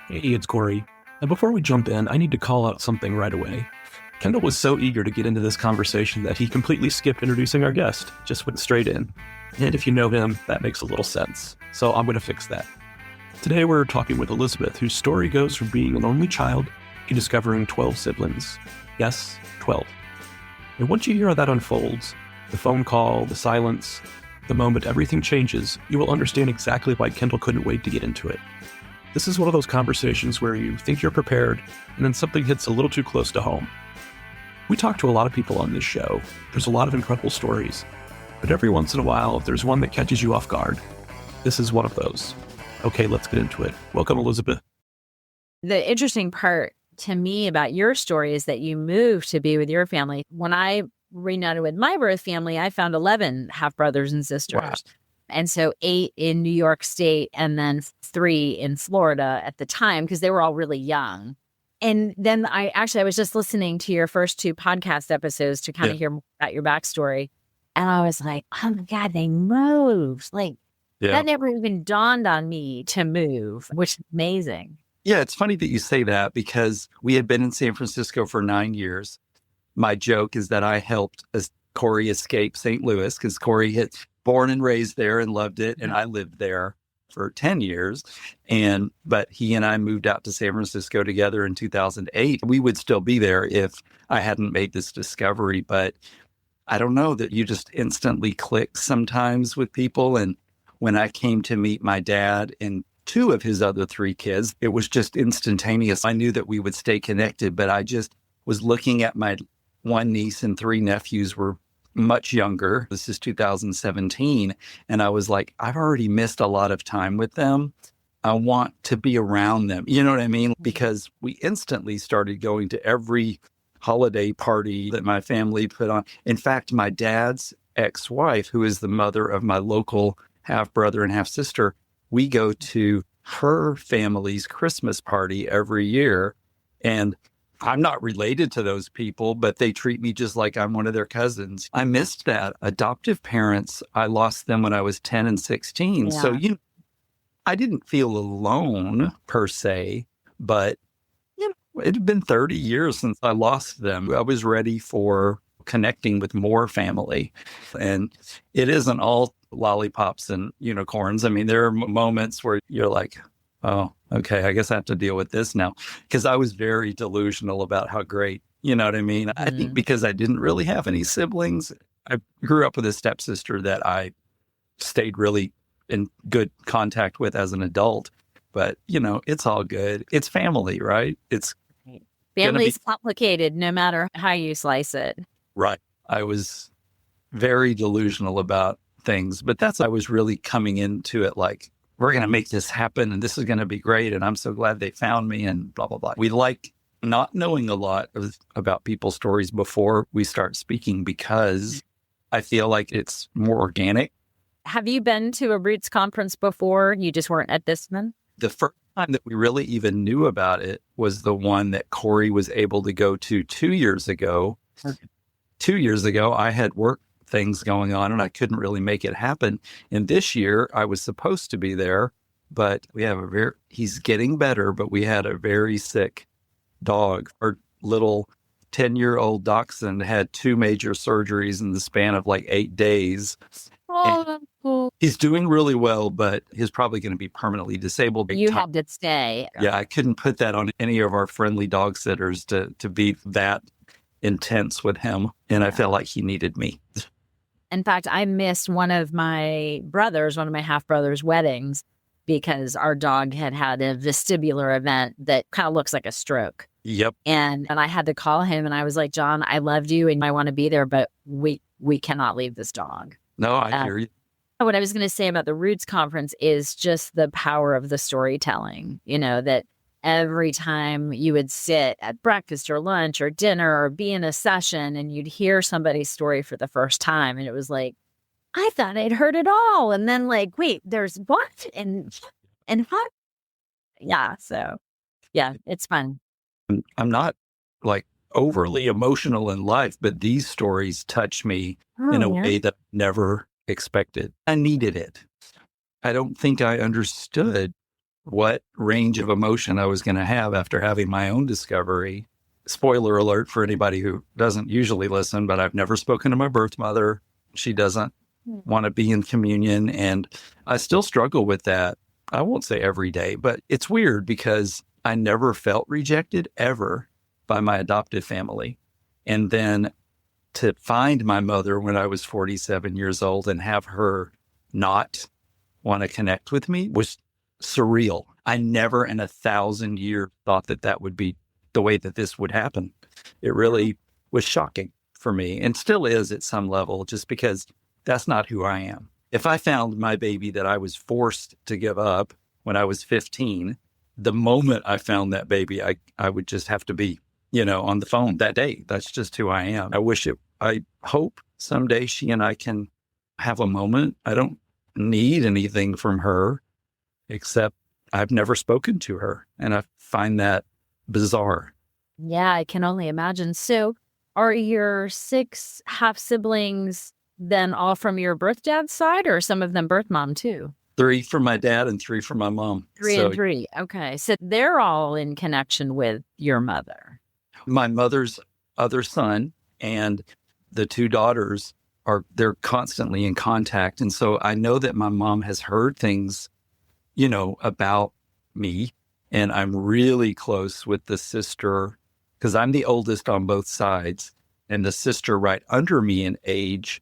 Hey, it's Corey. And before we jump in, I need to call out something right away. Kendall was so eager to get into this conversation that he completely skipped introducing our guest, just went straight in. And if you know him, that makes a little sense. So I'm going to fix that. Today we're talking with Elizabeth, whose story goes from being an only child to discovering 12 siblings. Yes, 12. And once you hear how that unfolds, the phone call, the silence, the moment everything changes, you will understand exactly why Kendall couldn't wait to get into it. This is one of those conversations where you think you're prepared, and then something hits a little too close to home. We talk to a lot of people on this show. There's a lot of incredible stories. But every once in a while, there's one that catches you off guard. This is one of those. Okay, let's get into it. Welcome, Elizabeth. The interesting part to me about your story is that you moved to be with your family. When I reunited with my birth family, I found 11 half brothers and sisters. Wow. And so 8 in New York State and then 3 in Florida at the time, because they were all really young. And then I was just listening to your first 2 podcast episodes to kind of hear more about your backstory. And I was like, oh my God, they moved. That never even dawned on me to move, which is amazing. Yeah, it's funny that you say that because we had been in San Francisco for 9 years. My joke is that I helped Corey escape St. Louis because Corey had born and raised there and loved it. And I lived there for 10 years. But he and I moved out to San Francisco together in 2008. We would still be there if I hadn't made this discovery. But I don't know that you just instantly click sometimes with people. And when I came to meet my dad and 2 of his other 3 kids, it was just instantaneous. I knew that we would stay connected, but I just was looking at my 1 niece and 3 nephews were much younger. This is 2017. And I was like, I've already missed a lot of time with them. I want to be around them. You know what I mean? Because we instantly started going to every holiday party that my family put on. In fact, my dad's ex-wife, who is the mother of my local half brother and half sister, we go to her family's Christmas party every year. And I'm not related to those people, but they treat me just like I'm one of their cousins. I missed that. Adoptive parents, I lost them when I was 10 and 16. Yeah. So, I didn't feel alone per se, but it had been 30 years since I lost them. I was ready for connecting with more family. And it isn't all lollipops and unicorns. I mean, there are moments where you're like, oh, okay, I guess I have to deal with this now. Because I was very delusional about how great, you know what I mean? I think because I didn't really have any siblings, I grew up with a stepsister that I stayed really in good contact with as an adult. But, it's all good. It's family, right? It's Family's complicated no matter how you slice it. Right. I was very delusional about things, but I was really coming into it like, we're going to make this happen and this is going to be great. And I'm so glad they found me and blah, blah, blah. We like not knowing a lot about people's stories before we start speaking because I feel like it's more organic. Have you been to a Roots conference before? You just weren't at this one? The first time that we really even knew about it was the one that Corey was able to go to 2 years ago. Okay. 2 years ago, I had work things going on and I couldn't really make it happen. And this year I was supposed to be there, but we have he's getting better, but we had a very sick dog. Our little 10-year-old dachshund had 2 major surgeries in the span of like 8 days. Oh, that's cool. He's doing really well, but he's probably going to be permanently disabled. You had to stay. Yeah, I couldn't put that on any of our friendly dog sitters to be that intense with him. And I felt like he needed me. In fact, I missed one of my half brothers' weddings because our dog had a vestibular event that kind of looks like a stroke. Yep. And I had to call him and I was like, John, I loved you and I want to be there, but we cannot leave this dog. No, I hear you. What I was going to say about the Roots conference is just the power of the storytelling, that every time you would sit at breakfast or lunch or dinner or be in a session and you'd hear somebody's story for the first time. And it was like, I thought I'd heard it all. And then like, wait, there's what? And what? Yeah. So yeah, it's fun. I'm not like overly emotional in life, but these stories touch me in a way that I never expected. I needed it. I don't think I understood what range of emotion I was going to have after having my own discovery. Spoiler alert for anybody who doesn't usually listen, but I've never spoken to my birth mother. She doesn't want to be in communion. And I still struggle with that. I won't say every day, but it's weird because I never felt rejected ever by my adoptive family. And then to find my mother when I was 47 years old and have her not want to connect with me was surreal. I never in 1,000 years thought that that would be the way that this would happen. It really was shocking for me and still is at some level, just because that's not who I am. If I found my baby that I was forced to give up when I was 15, the moment I found that baby, I would just have to be, on the phone that day. That's just who I am. I hope someday she and I can have a moment. I don't need anything from her, except I've never spoken to her. And I find that bizarre. Yeah, I can only imagine. So are your 6 half siblings then all from your birth dad's side, or some of them birth mom too? 3 from my dad and 3 from my mom. 3 and 3. Okay. So they're all in connection with your mother. My mother's other son and the 2 daughters they're constantly in contact. And so I know that my mom has heard things, about me. And I'm really close with the sister because I'm the oldest on both sides. And the sister right under me in age,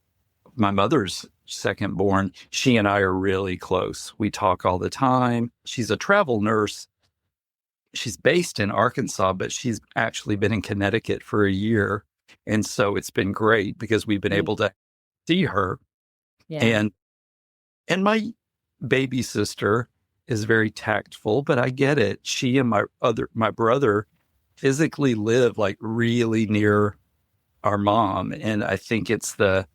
my mother's second born, she and I are really close. We talk all the time. She's a travel nurse. She's based in Arkansas, but she's actually been in Connecticut for a year. And so it's been great because we've been able to see her. Yeah. And my baby sister is very tactful, but I get it. She and my brother physically live like really near our mom. And I think it's they're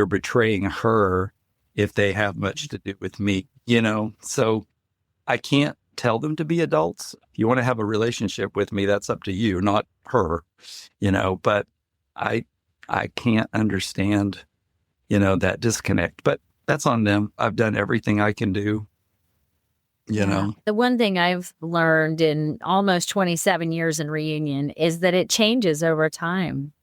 betraying her if they have much to do with me, So I can't tell them to be adults. If you want to have a relationship with me, that's up to you, not her, but I can't understand, that disconnect, but that's on them. I've done everything I can do, know. The one thing I've learned in almost 27 years in reunion is that it changes over time.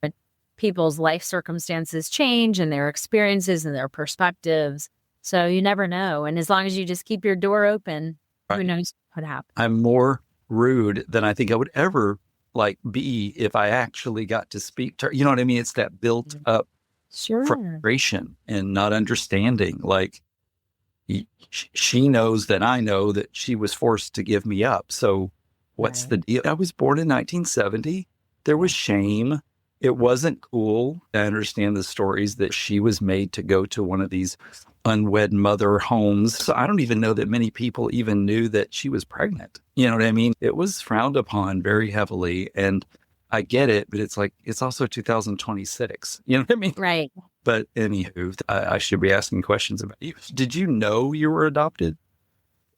People's life circumstances change and their experiences and their perspectives. So you never know. And as long as you just keep your door open, who knows what happens. I'm more rude than I think I would ever be if I actually got to speak to her. You know what I mean? It's that built up frustration and not understanding. She knows that I know that she was forced to give me up. So what's the deal? I was born in 1970. There was shame. It wasn't cool. I understand the stories that she was made to go to one of these unwed mother homes. So I don't even know that many people even knew that she was pregnant. You know what I mean? It was frowned upon very heavily. And I get it, but it's also 2026. You know what I mean? Right. But anywho, I should be asking questions about you. Did you know you were adopted?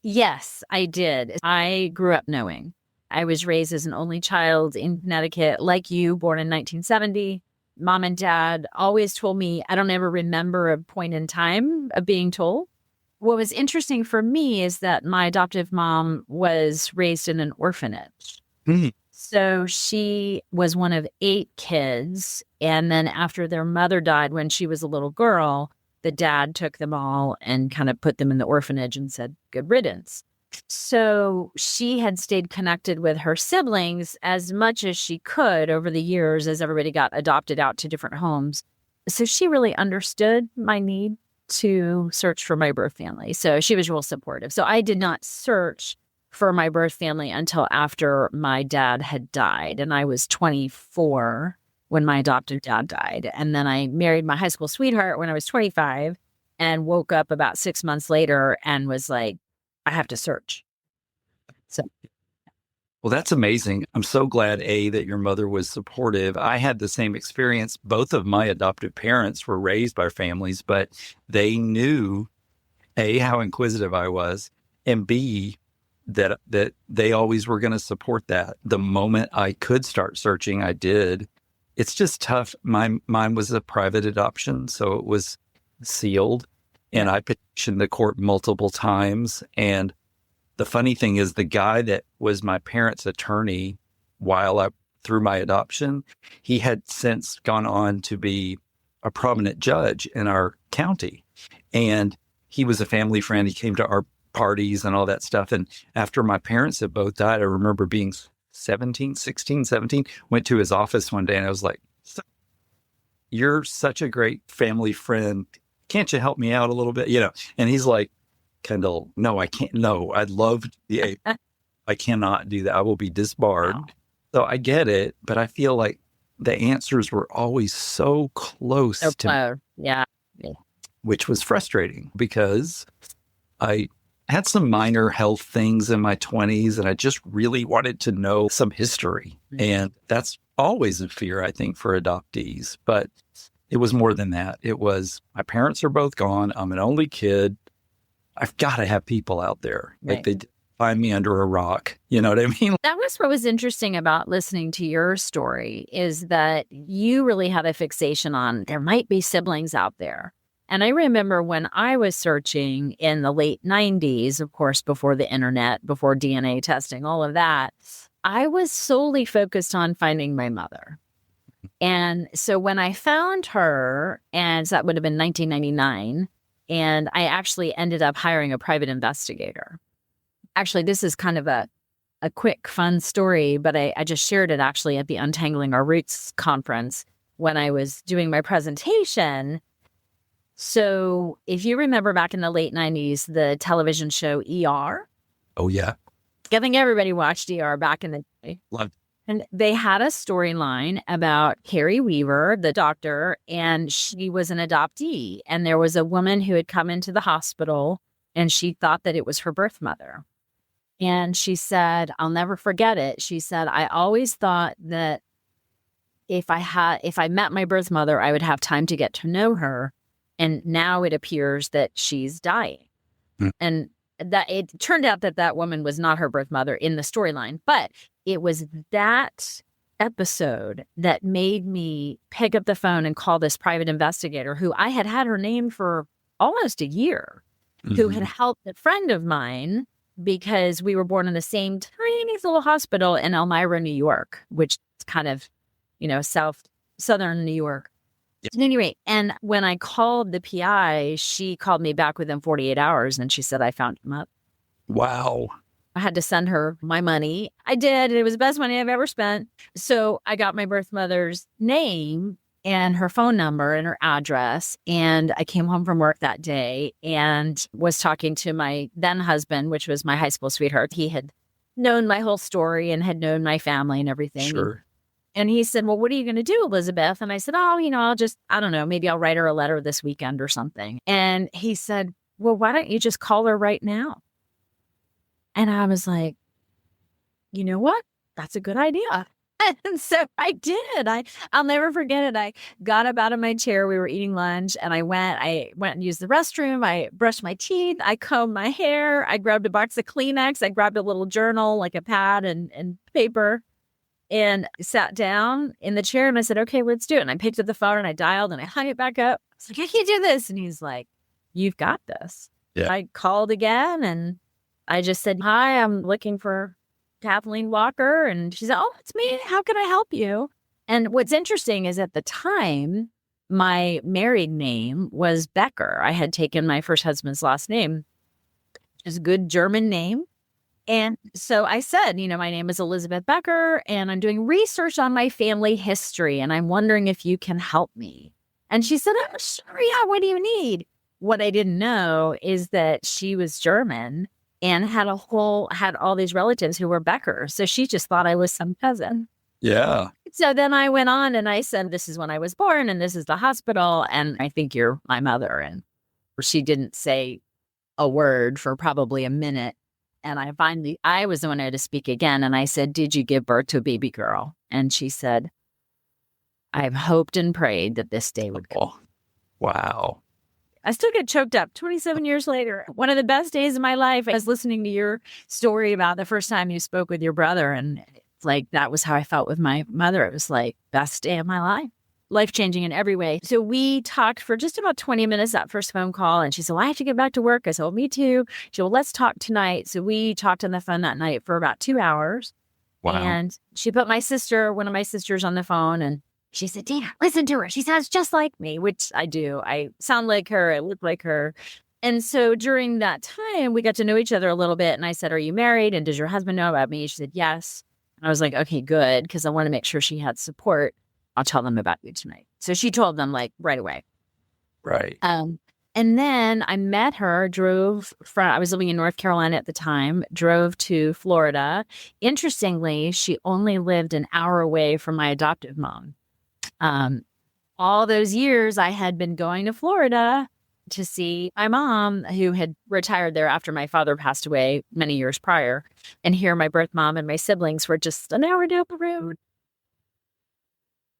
Yes, I did. I grew up knowing. I was raised as an only child in Connecticut, like you, born in 1970. Mom and dad always told me, I don't ever remember a point in time of being told. What was interesting for me is that my adoptive mom was raised in an orphanage. So she was one of 8 kids. And then after their mother died when she was a little girl, the dad took them all and kind of put them in the orphanage and said, good riddance. So she had stayed connected with her siblings as much as she could over the years as everybody got adopted out to different homes. So she really understood my need to search for my birth family. So she was real supportive. So I did not search for my birth family until after my dad had died. And I was 24 when my adoptive dad died. And then I married my high school sweetheart when I was 25 and woke up about 6 months later and was like, I have to search. So, well, that's amazing. I'm so glad, that your mother was supportive. I had the same experience. Both of my adoptive parents were raised by families, but they knew, how inquisitive I was, and B, that they always were going to support that. The moment I could start searching, I did. It's just tough. Mine was a private adoption, so it was sealed. And I petitioned the court multiple times. And the funny thing is the guy that was my parents' attorney through my adoption, he had since gone on to be a prominent judge in our county. And he was a family friend. He came to our parties and all that stuff. And after my parents had both died, I remember being 17, went to his office one day and I was like, "You're such a great family friend. Can't you help me out a little bit?" And he's like, "Kendall, no, I can't. No, I'd love to be I cannot do that. I will be disbarred." Wow. So I get it, but I feel like the answers were always so close to me, Yeah. which was frustrating because I had some minor health things in my 20s and I just really wanted to know some history. And that's always a fear, I think, for adoptees. But it was more than that. It was, my parents are both gone. I'm an only kid. I've got to have people out there. Right. Like they find me under a rock. You know what I mean? That was what was interesting about listening to your story, is that you really had a fixation on there might be siblings out there. And I remember when I was searching in the late 90s, of course, before the internet, before DNA testing, all of that, I was solely focused on finding my mother. And so when I found her, and that would have been 1999, and I actually ended up hiring a private investigator. Actually, this is kind of a quick, fun story, but I just shared it actually at the Untangling Our Roots conference when I was doing my presentation. So if you remember back in the late 90s, the television show ER. Oh, yeah. I think everybody watched ER back in the day. Loved. And they had a storyline about Carrie Weaver, the doctor, and she was an adoptee. And there was a woman who had come into the hospital and she thought that it was her birth mother. And she said, I'll never forget it. She said, I always thought that if I met my birth mother, I would have time to get to know her. And now it appears that she's dying. And that it turned out that woman was not her birth mother in the storyline. But it was that episode that made me pick up the phone and call this private investigator who I had her name for almost a year, who had helped a friend of mine because we were born in the same tiny little hospital in Elmira, New York, which is kind of, southern New York. At any rate, and when I called the PI, she called me back within 48 hours and she said, I found him up. Wow. I had to send her my money. I did. It was the best money I've ever spent. So I got my birth mother's name and her phone number and her address. And I came home from work that day and was talking to my then husband, which was my high school sweetheart. He had known my whole story and had known my family and everything. Sure. And he said, well, what are you going to do, Elizabeth? And I said, I don't know, maybe I'll write her a letter this weekend or something. And he said, well, why don't you just call her right now? And I was like, you know what? That's a good idea. And so I did. I'll never forget it. I got up out of my chair. We were eating lunch and I went and used the restroom. I brushed my teeth. I combed my hair. I grabbed a box of Kleenex. I grabbed a little journal, like a pad and paper. And sat down in the chair and I said, okay, let's do it. And I picked up the phone and I dialed and I hung it back up. I was like, I can't do this. And he's like, you've got this. Yeah. I called again and I just said, hi, I'm looking for Kathleen Walker. And she said, oh, it's me. How can I help you? And what's interesting is at the time, my married name was Becker. I had taken my first husband's last name. It's a good German name. And so I said, my name is Elizabeth Barbour, and I'm doing research on my family history, and I'm wondering if you can help me. And she said, oh, sure, yeah, what do you need? What I didn't know is that she was German and had all these relatives who were Becker. So she just thought I was some cousin. Yeah. So then I went on and I said, this is when I was born, and this is the hospital, and I think you're my mother. And she didn't say a word for probably a minute. And I was the one who had to speak again. And I said, did you give birth to a baby girl? And she said, I've hoped and prayed that this day would come. Oh, wow. I still get choked up 27 years later. One of the best days of my life. I was listening to your story about the first time you spoke with your brother. And it's like, that was how I felt with my mother. It was like, best day of my life. life-changing in every way. So we talked for just about 20 minutes that first phone call. And she said, well, I have to get back to work. I said, well, me too. She said, well, let's talk tonight. So we talked on the phone that night for about 2 hours. Wow. And she put one of my sisters on the phone, and she said, Dina, listen to her. She sounds just like me, which I do. I sound like her. I look like her. And so during that time, we got to know each other a little bit. And I said, are you married? And does your husband know about me? She said, yes. And I was like, okay, good. Because I want to make sure she had support. I'll tell them about you tonight. So she told them like right away. Right. And then I met her, I was living in North Carolina at the time, drove to Florida. Interestingly, she only lived an hour away from my adoptive mom. All those years I had been going to Florida to see my mom, who had retired there after my father passed away many years prior. And here my birth mom and my siblings were just an hour down the road.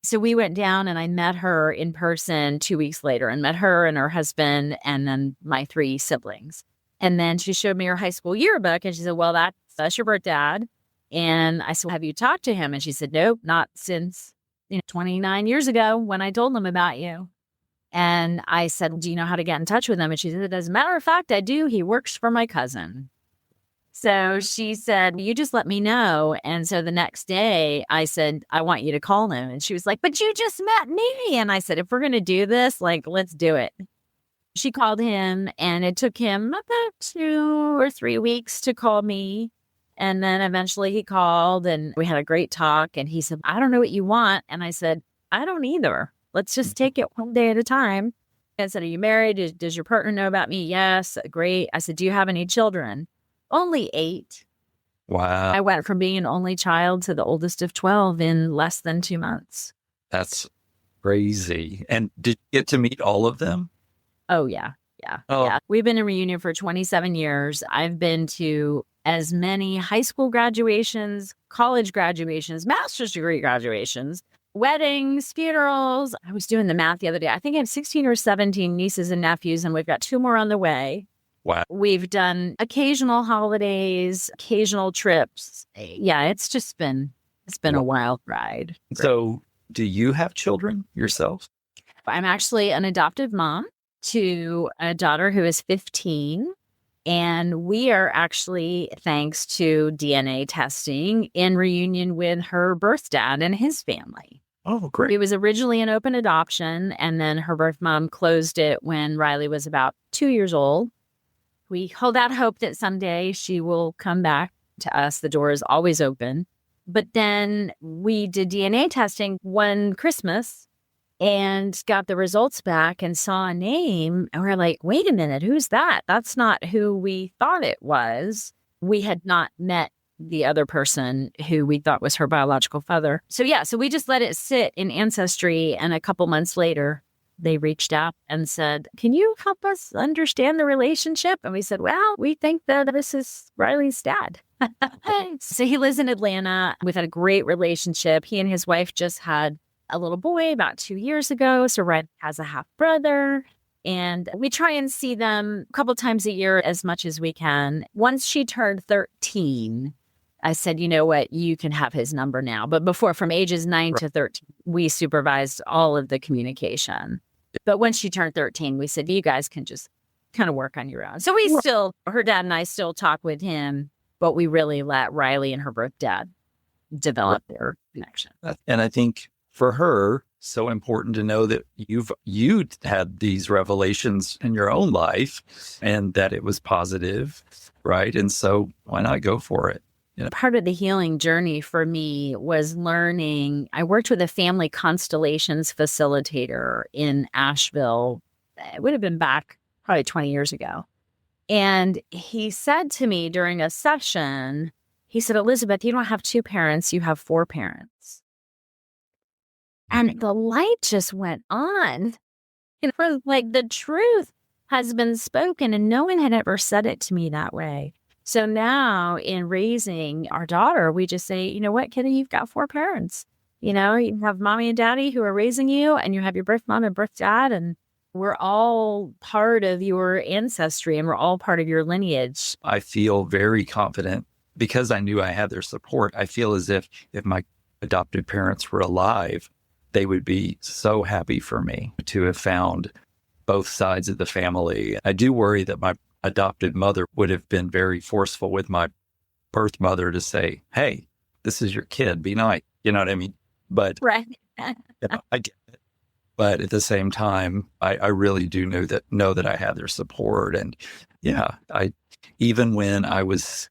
So we went down and I met her in person 2 weeks later, and met her and her husband and then my 3 siblings. And then she showed me her high school yearbook and she said, well, that's your birth dad. And I said, well, have you talked to him? And she said, nope, not since 29 years ago when I told him about you. And I said, do you know how to get in touch with him? And she said, as a matter of fact, I do. He works for my cousin. So she said, you just let me know. And so the next day I said, I want you to call him. And she was like, but you just met me. And I said, if we're going to do this, like, let's do it. She called him and it took him about 2 or 3 weeks to call me. And then eventually he called and we had a great talk. And he said, I don't know what you want. And I said, I don't either. Let's just take it one day at a time. I said, are you married? Does your partner know about me? Yes. Great. I said, do you have any children? Only 8. Wow. I went from being an only child to the oldest of 12 in less than 2 months. That's crazy. And did you get to meet all of them? Oh, yeah. Yeah. Oh. Yeah. We've been in reunion for 27 years. I've been to as many high school graduations, college graduations, master's degree graduations, weddings, funerals. I was doing the math the other day. I think I have 16 or 17 nieces and nephews, and we've got 2 more on the way. Wow. We've done occasional holidays, occasional trips. Yeah, it's been a wild ride. So do you have children yourself? I'm actually an adoptive mom to a daughter who is 15. And we are actually, thanks to DNA testing, in reunion with her birth dad and his family. Oh, great. It was originally an open adoption, and then her birth mom closed it when Riley was about 2 years old. We hold out hope that someday she will come back to us. The door is always open. But then we did DNA testing one Christmas and got the results back and saw a name. And we're like, wait a minute, who's that? That's not who we thought it was. We had not met the other person who we thought was her biological father. So we just let it sit in Ancestry. And a couple months later, they reached out and said, can you help us understand the relationship? And we said, well, we think that this is Riley's dad. So he lives in Atlanta. We've had a great relationship. He and his wife just had a little boy about 2 years ago. So Riley has a half brother. And we try and see them a couple times a year as much as we can. Once she turned 13, I said, you know what, you can have his number now. But before, from ages 9 to 13, we supervised all of the communication. But when she turned 13, we said, you guys can just kind of work on your own. So her dad and I still talk with him, but we really let Riley and her birth dad develop their connection. And I think for her, so important to know that you had these revelations in your own life and that it was positive, right? And so why not go for it? Part of the healing journey for me was learning. I worked with a family constellations facilitator in Asheville. It would have been back probably 20 years ago. And he said to me during a session, he said, Elizabeth, you don't have 2 parents, you have 4 parents. And the light just went on. And for like the truth has been spoken, and no one had ever said it to me that way. So now in raising our daughter, we just say, you know what, Kitty, you've got 4 parents. You have mommy and daddy who are raising you, and you have your birth mom and birth dad, and we're all part of your ancestry and we're all part of your lineage. I feel very confident because I knew I had their support. I feel as if my adopted parents were alive, they would be so happy for me to have found both sides of the family. I do worry that my adopted mother would have been very forceful with my birth mother to say, hey, this is your kid, be nice. You know what I mean? But Right. I get it. But at the same time, I really do know that I have their support. And yeah, even when I was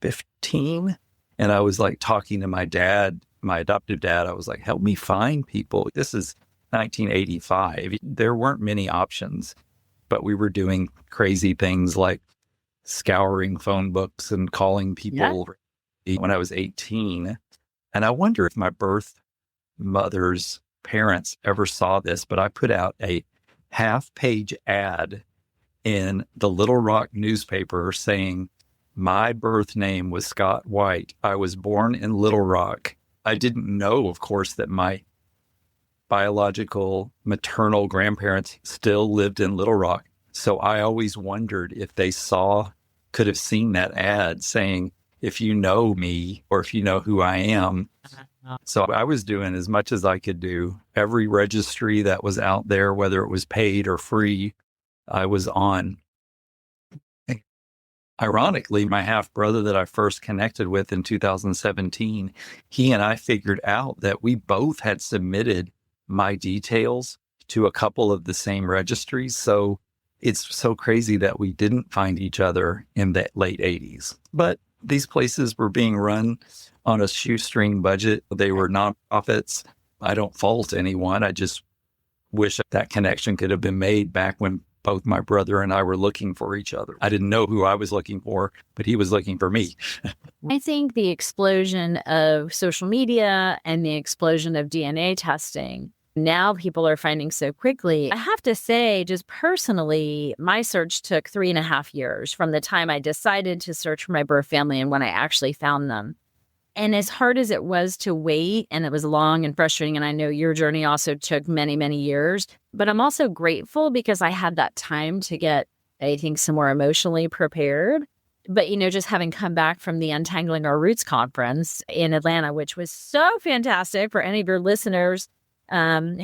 15 and I was like talking to my dad, my adoptive dad, I was like, help me find people. This is 1985. There weren't many options, but we were doing crazy things like scouring phone books and calling people when I was 18. And I wonder if my birth mother's parents ever saw this, but I put out a half-page ad in the Little Rock newspaper saying, my birth name was Scott White. I was born in Little Rock. I didn't know, of course, that my biological maternal grandparents still lived in Little Rock. So I always wondered if they could have seen that ad saying, if you know me or if you know who I am. So I was doing as much as I could do. Every registry that was out there, whether it was paid or free, I was on. Ironically, my half brother that I first connected with in 2017, he and I figured out that we both had submitted my details to a couple of the same registries. So it's so crazy that we didn't find each other in the late 80s. But these places were being run on a shoestring budget. They were nonprofits. I don't fault anyone. I just wish that connection could have been made back when both my brother and I were looking for each other. I didn't know who I was looking for, but he was looking for me. I think the explosion of social media and the explosion of DNA testing, now people are finding so quickly. I have to say, just personally, my search took 3.5 years from the time I decided to search for my birth family and when I actually found them. And as hard as it was to wait, and it was long and frustrating, and I know your journey also took many, many years, but I'm also grateful because I had that time to get, I think, some more emotionally prepared. But, just having come back from the Untangling Our Roots conference in Atlanta, which was so fantastic for any of your listeners who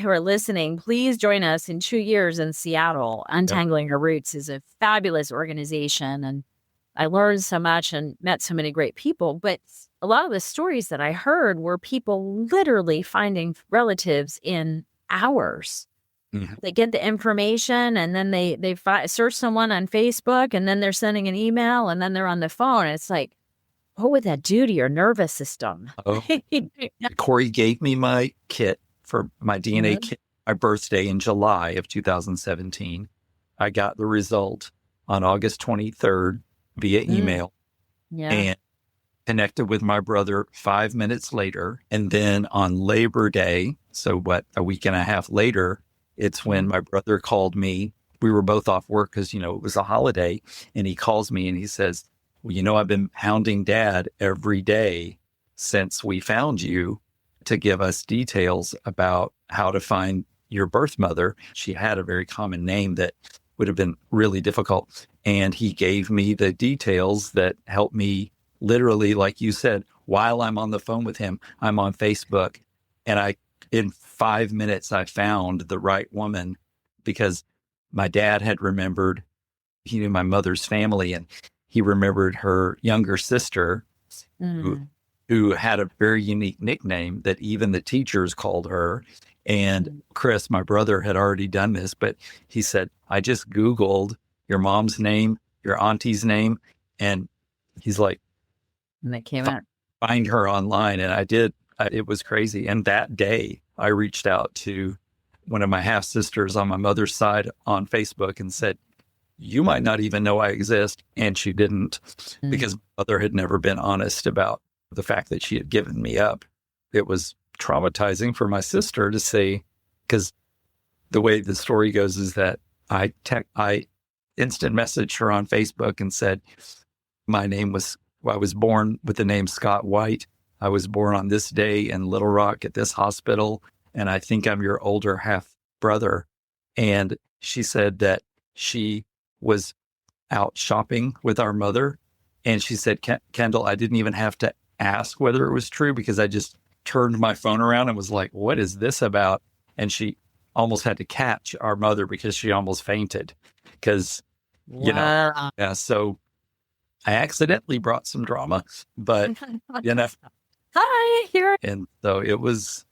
are listening, please join us in 2 years in Seattle. Untangling Our Roots is a fabulous organization, and I learned so much and met so many great people. But a lot of the stories that I heard were people literally finding relatives in hours. Mm-hmm. They get the information and then they search someone on Facebook and then they're sending an email and then they're on the phone. It's like, what would that do to your nervous system? Oh. Corey gave me my kit for my DNA kit, my birthday in July of 2017. I got the result on August 23rd via email. And connected with my brother 5 minutes later. And then on Labor Day, so a week and a half later, it's when my brother called me. We were both off work because, it was a holiday. And he calls me and he says, well, I've been hounding Dad every day since we found you to give us details about how to find your birth mother. She had a very common name that would have been really difficult. And he gave me the details that helped me literally, like you said, while I'm on the phone with him, I'm on Facebook. And in 5 minutes, I found the right woman because my dad had remembered, he knew my mother's family, and he remembered her younger sister who had a very unique nickname that even the teachers called her. And Chris, my brother, had already done this, but he said, I just Googled your mom's name, your auntie's name. And he's like, and they came out. Find her online. And I did. It was crazy. And that day I reached out to one of my half sisters on my mother's side on Facebook and said, you might not even know I exist. And she didn't because my mother had never been honest about the fact that she had given me up. It was traumatizing for my sister to say, because the way the story goes is that I instant messaged her on Facebook and said, I was born with the name Scott White. I was born on this day in Little Rock at this hospital, and I think I'm your older half brother. And she said that she was out shopping with our mother. And she said, Kendall, I didn't even have to ask whether it was true because I just turned my phone around and was like, what is this about? And she almost had to catch our mother because she almost fainted. Because, Wow. yeah, so I accidentally brought some drama, but, Hi, here. and so it was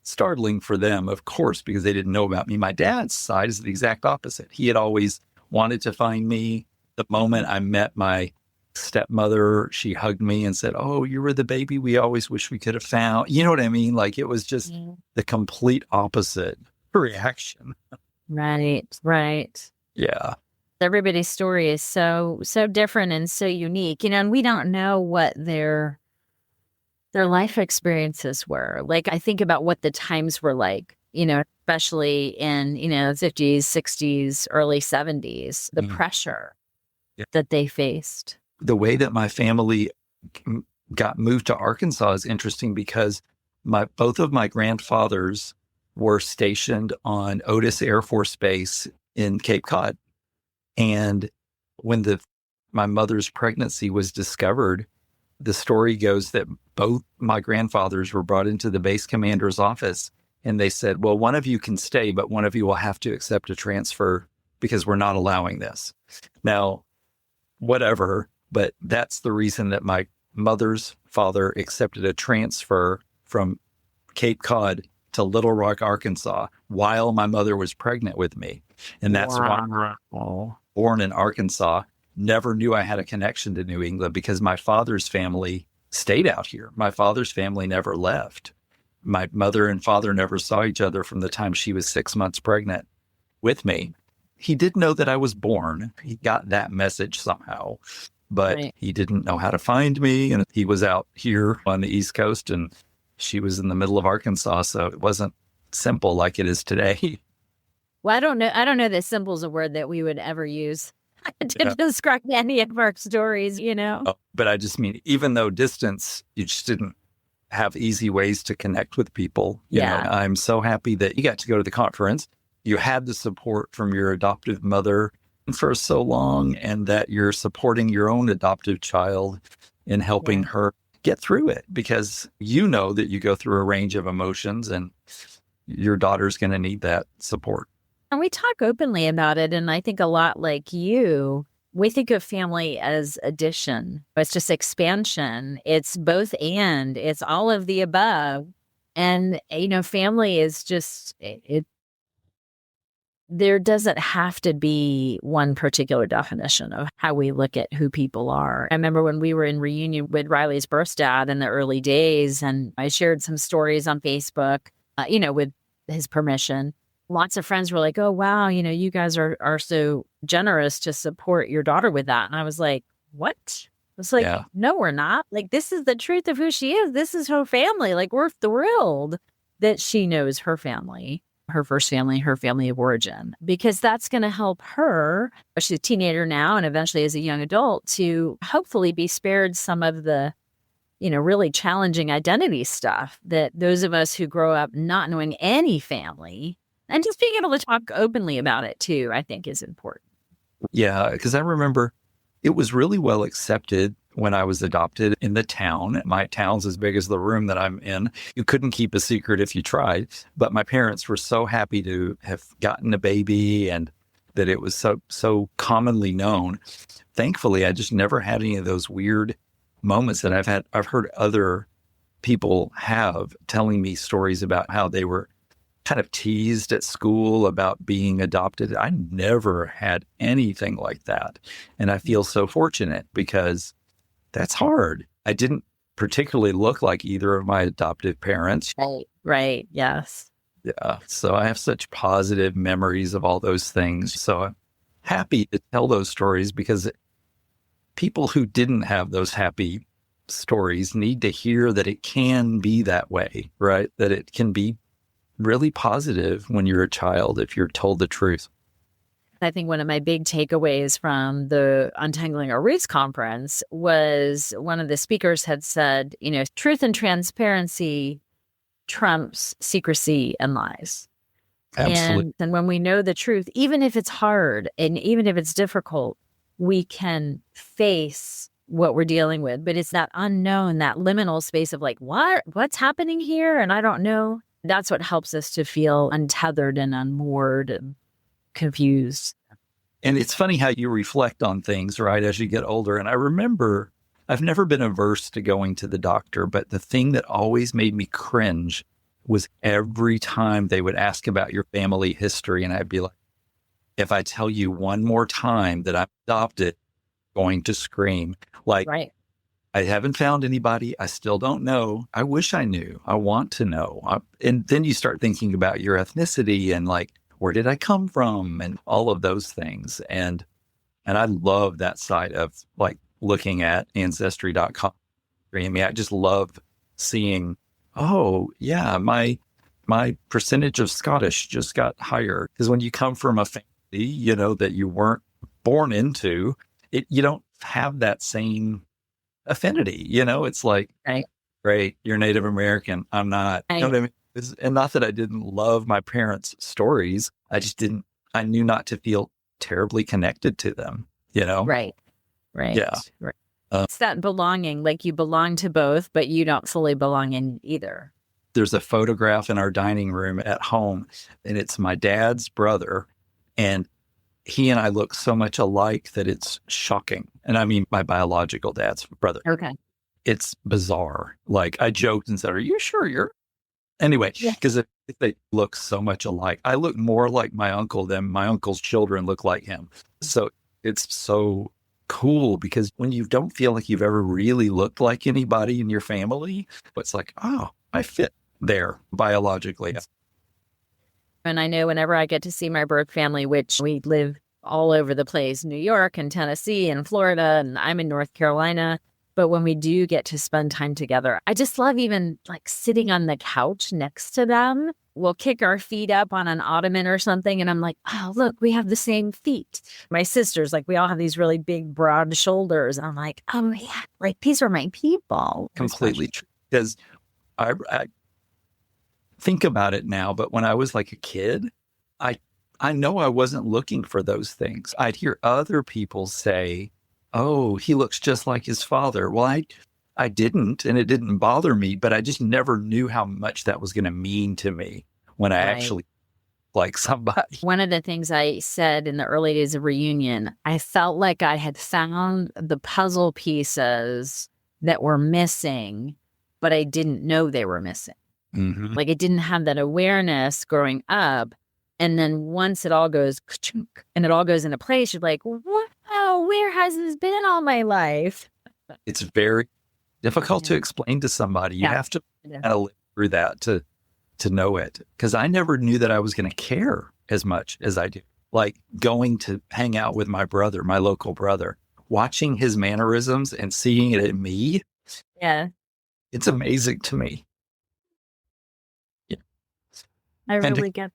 startling for them, of course, because they didn't know about me. My dad's side is the exact opposite. He had always wanted to find me. The moment I met my stepmother, she hugged me and said, oh, you were the baby we always wish we could have found. You know what I mean? Like it was just the complete opposite reaction. Right. Yeah. Everybody's story is so different and so unique, and we don't know what their life experiences were. Like, I think about what the times were like, especially in, the 50s, 60s, early 70s, the pressure that they faced. The way that my family got moved to Arkansas is interesting because both of my grandfathers were stationed on Otis Air Force Base in Cape Cod. And when my mother's pregnancy was discovered, the story goes that both my grandfathers were brought into the base commander's office and they said, well, one of you can stay, but one of you will have to accept a transfer because we're not allowing this. Now, whatever, but that's the reason that my mother's father accepted a transfer from Cape Cod to Little Rock, Arkansas, while my mother was pregnant with me. And that's why I'm born in Arkansas. Never knew I had a connection to New England because my father's family stayed out here. My father's family never left. My mother and father never saw each other from the time she was 6 months pregnant with me. He did know that I was born. He got that message somehow, but he didn't know how to find me. And he was out here on the East Coast and she was in the middle of Arkansas. So it wasn't simple like it is today. Well, I don't know that simple is a word that we would ever use to describe any of our stories, But I just mean, even though distance, you just didn't have easy ways to connect with people. You know, I'm so happy that you got to go to the conference. You had the support from your adoptive mother for so long, and that you're supporting your own adoptive child in helping her get through it, because you know that you go through a range of emotions and your daughter's going to need that support. And we talk openly about it. And I think a lot like you, we think of family as addition. It's just expansion. It's both and. It's all of the above. And, family is just, there doesn't have to be one particular definition of how we look at who people are. I remember when we were in reunion with Riley's birth dad in the early days, and I shared some stories on Facebook, with his permission. Lots of friends were like, oh, wow, you guys are so generous to support your daughter with that. And I was like, what? It's like, no, we're not. Like, this is the truth of who she is. This is her family. Like, we're thrilled that she knows her family, her first family, her family of origin, because that's going to help her. She's a teenager now and eventually as a young adult to hopefully be spared some of the, really challenging identity stuff that those of us who grow up not knowing any family and just being able to talk openly about it too, I think is important. Yeah, because I remember it was really well accepted when I was adopted in the town. My town's as big as the room that I'm in. You couldn't keep a secret if you tried, but my parents were so happy to have gotten a baby and that it was so commonly known. Thankfully, I just never had any of those weird moments that I've heard other people have, telling me stories about how they were kind of teased at school about being adopted. I never had anything like that. And I feel so fortunate because that's hard. I didn't particularly look like either of my adoptive parents. Right. Yes. Yeah. So I have such positive memories of all those things. So I'm happy to tell those stories because people who didn't have those happy stories need to hear that it can be that way, right? That it can be really positive when you're a child if you're told the truth. I think one of my big takeaways from the Untangling Our Roots conference was one of the speakers had said, truth and transparency trumps secrecy and lies. Absolutely. And when we know the truth, even if it's hard and even if it's difficult, we can face what we're dealing with. But it's that unknown, that liminal space of like, what's happening here? And I don't know. That's what helps us to feel untethered and unmoored and confused. And it's funny how you reflect on things, right, as you get older. And I remember I've never been averse to going to the doctor, but the thing that always made me cringe was every time they would ask about your family history. And I'd be like, if I tell you one more time that I'm adopted, I'm going to scream. Like, Right. I haven't found anybody. I still don't know. I wish I knew. I want to know. And then you start thinking about your ethnicity and like, where did I come from? And all of those things. And I love that side of like looking at ancestry.com. I mean, I just love seeing, oh yeah, my percentage of Scottish just got higher. Because when you come from a family, that you weren't born into, you don't have that same affinity. It's like, Right. Great, you're Native American. I'm not. You know what I mean? And not that I didn't love my parents' stories. I knew not to feel terribly connected to them, Right. Yeah. Right. It's that belonging, like you belong to both, but you don't fully belong in either. There's a photograph in our dining room at home, and it's my dad's brother. And he and I look so much alike that it's shocking. And I mean, my biological dad's brother. Okay. It's bizarre. Like I joked and said, are you sure you're? Anyway, Yeah. because if they look so much alike, I look more like my uncle than my uncle's children look like him. So it's so cool because when you don't feel like you've ever really looked like anybody in your family, it's like, oh, I fit there biologically. And I know whenever I get to see my birth family, which we live all over the place, New York and Tennessee and Florida, and I'm in North Carolina. But when we do get to spend time together, I just love even like sitting on the couch next to them. We'll kick our feet up on an ottoman or something. And I'm like, oh, look, we have the same feet. My sisters, like we all have these really big, broad shoulders. And I'm like, oh yeah, like these are my people. Completely true. Because I think about it now, but when I was like a kid, I know I wasn't looking for those things. I'd hear other people say, oh, he looks just like his father. Well, I didn't, and it didn't bother me, but I just never knew how much that was going to mean to me when I actually like somebody. One of the things I said in the early days of reunion, I felt like I had found the puzzle pieces that were missing, but I didn't know they were missing. Mm-hmm. Like I didn't have that awareness growing up. And then once it all goes and it all goes into place, you're like, wow, where has this been all my life? It's very difficult to explain to somebody. You have to kind of live through that to know it. Because I never knew that I was going to care as much as I do. Like going to hang out with my brother, my local brother, watching his mannerisms and seeing it in me. Yeah. It's amazing to me. Yeah. I really get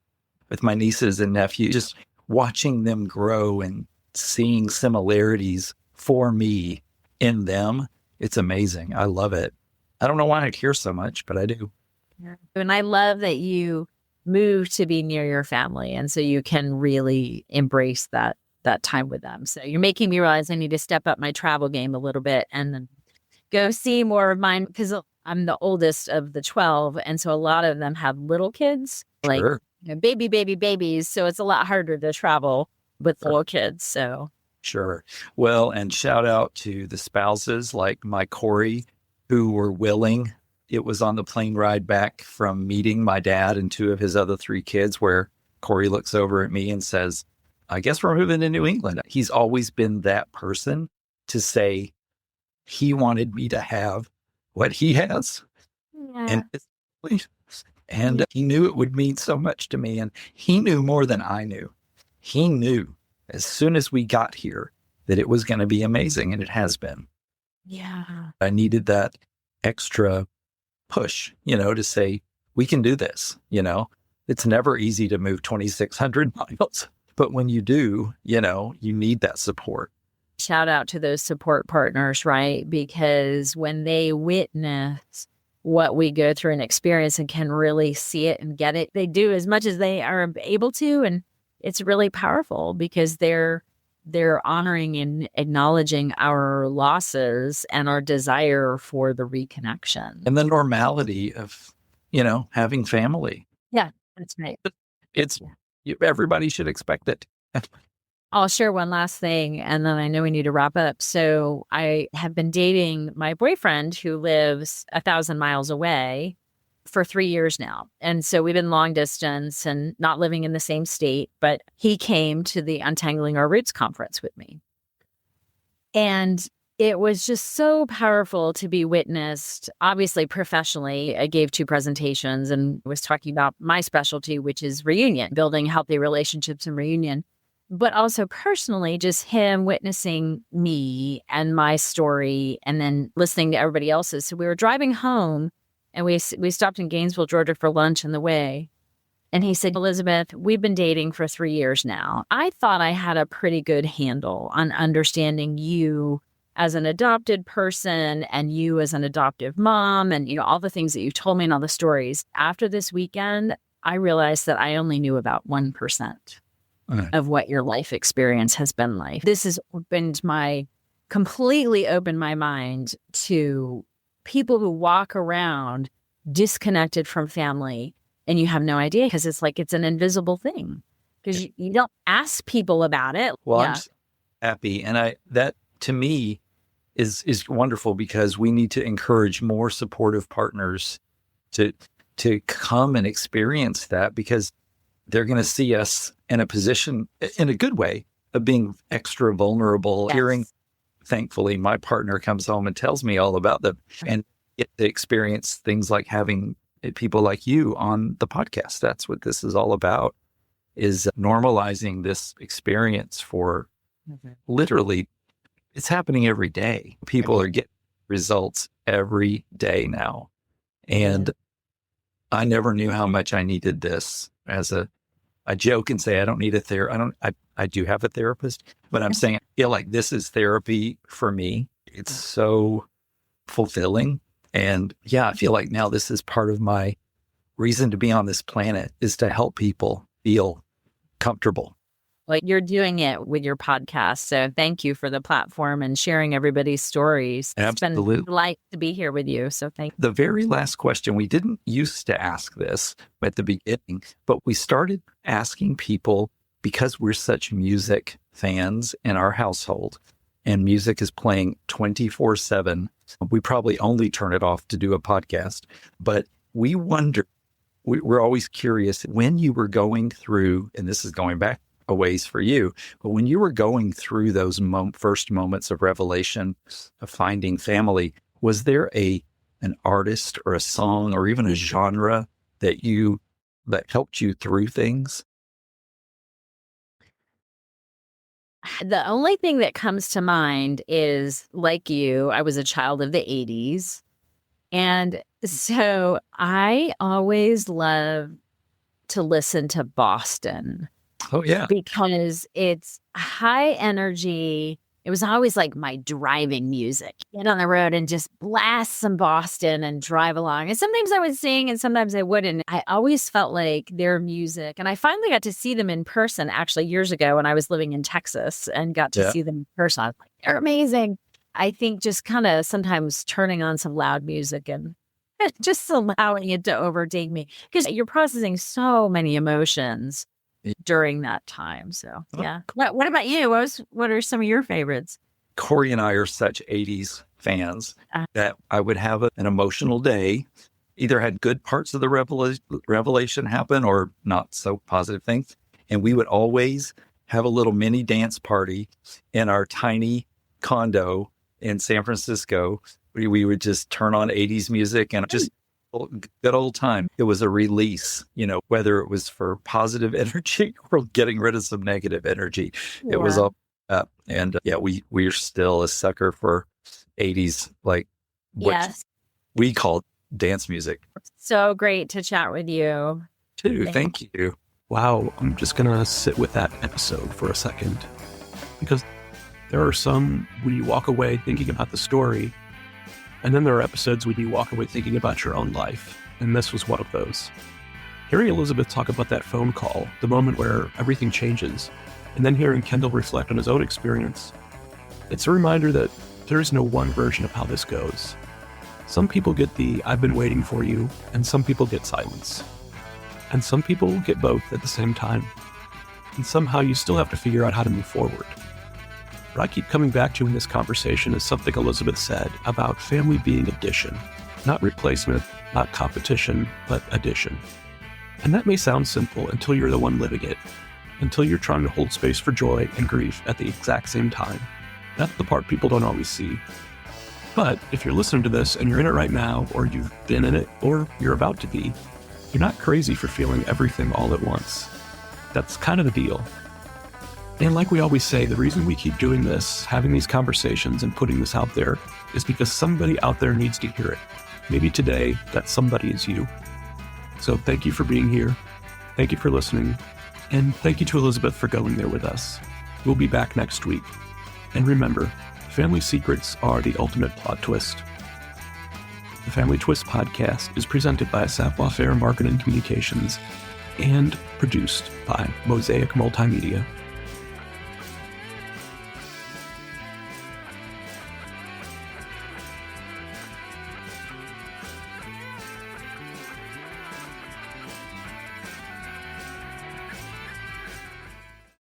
with my nieces and nephews, just watching them grow and seeing similarities for me in them. It's amazing. I love it. I don't know why I care so much, but I do. Yeah. And I love that you move to be near your family. And so you can really embrace that time with them. So you're making me realize I need to step up my travel game a little bit and then go see more of mine because I'm the oldest of the 12. And so a lot of them have little kids, like babies. So it's a lot harder to travel with little kids. So Sure. Well, and shout out to the spouses like my Corey who were willing. It was on the plane ride back from meeting my dad and two of his other three kids where Corey looks over at me and says, I guess we're moving to New England. He's always been that person to say he wanted me to have what he has. yeah. And he knew it would mean so much to me. And he knew more than I knew. He knew as soon as we got here that it was going to be amazing. And it has been. Yeah. I needed that extra push, to say, we can do this. It's never easy to move 2,600 miles. But when you do, you need that support. Shout out to those support partners, right? Because when they witness what we go through and experience and can really see it and get it, they do as much as they are able to. And it's really powerful because they're they're honoring and acknowledging our losses and our desire for the reconnection. And the normality of, having family. Yeah, that's right. It's everybody should expect it. I'll share one last thing, and then I know we need to wrap up. So I have been dating my boyfriend who lives 1,000 miles away for 3 years now. And so we've been long distance and not living in the same state, but he came to the Untangling Our Roots conference with me. And it was just so powerful to be witnessed. Obviously, professionally, I gave 2 presentations and was talking about my specialty, which is reunion, building healthy relationships and reunion. But also personally, just him witnessing me and my story and then listening to everybody else's. So we were driving home and we stopped in Gainesville, Georgia for lunch on the way. And he said, Elizabeth, we've been dating for 3 years now. I thought I had a pretty good handle on understanding you as an adopted person and you as an adoptive mom and, all the things that you told me and all the stories. After this weekend, I realized that I only knew about 1% of what your life experience has been like. This has completely opened my mind to people who walk around disconnected from family and you have no idea because it's like it's an invisible thing because you don't ask people about it. Well, I'm happy. And that to me is wonderful because we need to encourage more supportive partners to come and experience that because they're going to see us in a position, in a good way, of being extra vulnerable. Yes. Hearing, thankfully, my partner comes home and tells me all about them and get to experience things like having people like you on the podcast. That's what this is all about, is normalizing this experience for literally, it's happening every day. People are getting results every day now. And I never knew how much I needed this I joke and say I don't need a therapist. I do have a therapist, but I'm saying I feel like this is therapy for me. It's so fulfilling. And I feel like now this is part of my reason to be on this planet is to help people feel comfortable. Like you're doing it with your podcast. So thank you for the platform and sharing everybody's stories. Absolutely. It's been a delight to be here with you. So thank you. The very last question, we didn't used to ask this at the beginning, but we started asking people because we're such music fans in our household and music is playing 24/7. We probably only turn it off to do a podcast, but we wonder, we're always curious when you were going through, and this is going back a ways for you, but when you were going through those first moments of revelation of finding family, was there an artist or a song or even a genre that helped you through things? The only thing that comes to mind is, like you, I was a child of the 80s. And so I always loved to listen to Boston. Oh, yeah. Because it's high energy. It was always like my driving music. Get on the road and just blast some Boston and drive along. And sometimes I would sing and sometimes I wouldn't. I always felt like their music. And I finally got to see them in person actually years ago when I was living in Texas and got to see them in person. I was like, they're amazing. I think just kind of sometimes turning on some loud music and just allowing it to overtake me because you're processing so many emotions during that time. So, yeah. What about you? What are some of your favorites? Corey and I are such 80s fans that I would have an emotional day, either had good parts of the revelation happen or not so positive things. And we would always have a little mini dance party in our tiny condo in San Francisco. We would just turn on 80s music and just good old time. It was a release, whether it was for positive energy or getting rid of some negative energy. Yeah. It was all up. And we're still a sucker for 80s, like what we call dance music. So great to chat with you. Too. Thank you. Wow. I'm just going to sit with that episode for a second because there are some when you walk away thinking about the story. And then there are episodes when you walk away thinking about your own life. And this was one of those. Hearing Elizabeth talk about that phone call, the moment where everything changes, and then hearing Kendall reflect on his own experience, it's a reminder that there is no one version of how this goes. Some people get the "I've been waiting for you," and some people get silence. And some people get both at the same time. And somehow you still have to figure out how to move forward. What I keep coming back to in this conversation is something Elizabeth said about family being addition, not replacement, not competition, but addition. And that may sound simple until you're the one living it, until you're trying to hold space for joy and grief at the exact same time. That's the part people don't always see. But if you're listening to this and you're in it right now, or you've been in it, or you're about to be, you're not crazy for feeling everything all at once. That's kind of the deal. And like we always say, the reason we keep doing this, having these conversations and putting this out there, is because somebody out there needs to hear it. Maybe today, that somebody is you. So thank you for being here. Thank you for listening. And thank you to Elizabeth for going there with us. We'll be back next week. And remember, family secrets are the ultimate plot twist. The Family Twist podcast is presented by Sapwa Fair Marketing Communications and produced by Mosaic Multimedia.